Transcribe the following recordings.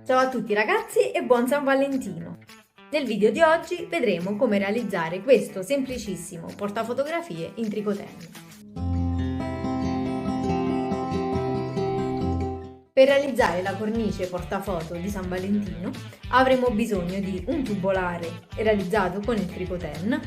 Ciao a tutti ragazzi e buon San Valentino! Nel video di oggi vedremo come realizzare questo semplicissimo portafotografie in tricotenno. Per realizzare la cornice portafoto di San Valentino avremo bisogno di un tubolare realizzato con il tricoten,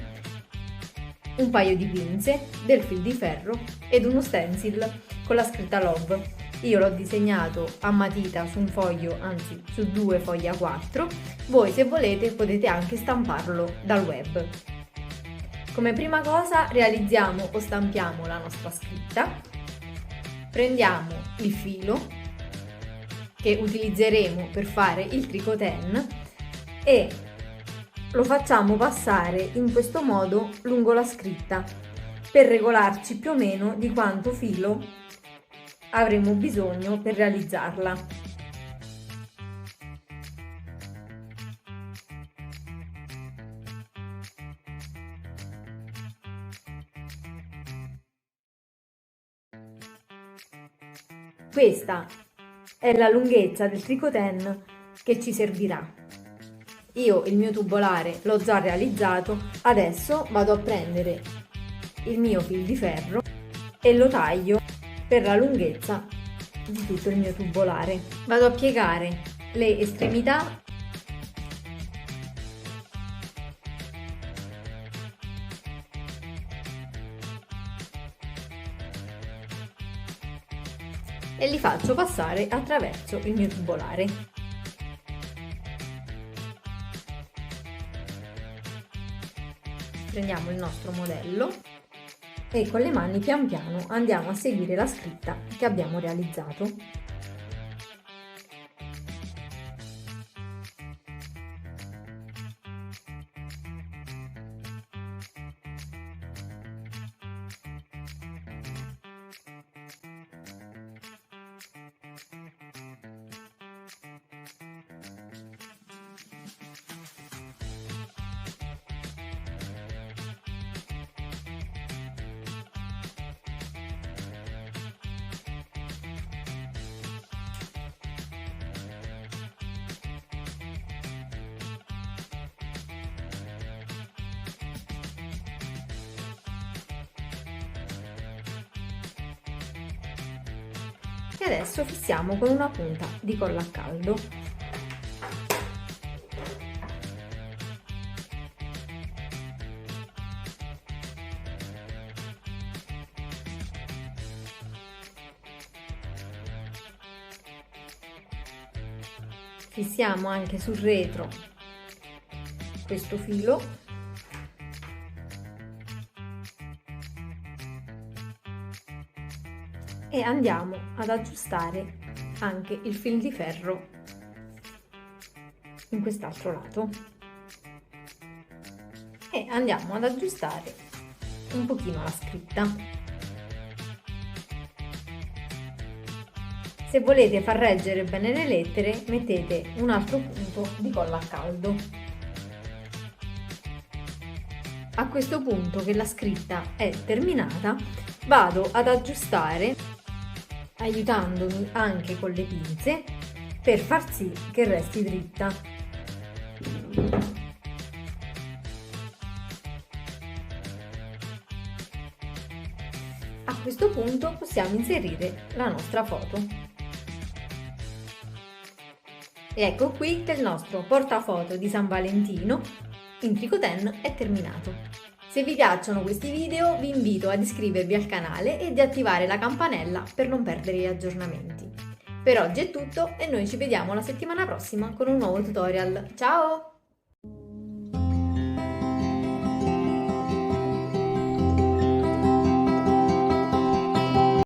un paio di pinze, del fil di ferro ed uno stencil con la scritta Love. Io l'ho disegnato a matita su un foglio, anzi su 2 fogli A4, voi se volete potete anche stamparlo dal web. Come prima cosa realizziamo o stampiamo la nostra scritta, prendiamo il filo che utilizzeremo per fare il tricoten e lo facciamo passare in questo modo lungo la scritta per regolarci più o meno di quanto filo avremo bisogno per realizzarla. Questa è la lunghezza del tricoten che ci servirà. Io il mio tubolare l'ho già realizzato, adesso vado a prendere il mio fil di ferro e lo taglio per la lunghezza di tutto il mio tubolare. Vado a piegare le estremità e li faccio passare attraverso il mio tubolare. Prendiamo il nostro modello e con le mani pian piano andiamo a seguire la scritta che abbiamo realizzato. E adesso fissiamo con una punta di colla a caldo. Fissiamo anche sul retro questo filo e andiamo ad aggiustare anche il fil di ferro in quest'altro lato e andiamo ad aggiustare un pochino la scritta. Se volete far reggere bene le lettere mettete un altro punto di colla a caldo. A questo punto che la scritta è terminata vado ad aggiustare aiutandomi anche con le pinze per far sì che resti dritta. A questo punto possiamo inserire la nostra foto. E ecco qui che il nostro portafoto di San Valentino in tricoten è terminato. Se vi piacciono questi video vi invito ad iscrivervi al canale e di attivare la campanella per non perdere gli aggiornamenti. Per oggi è tutto e noi ci vediamo la settimana prossima con un nuovo tutorial. Ciao!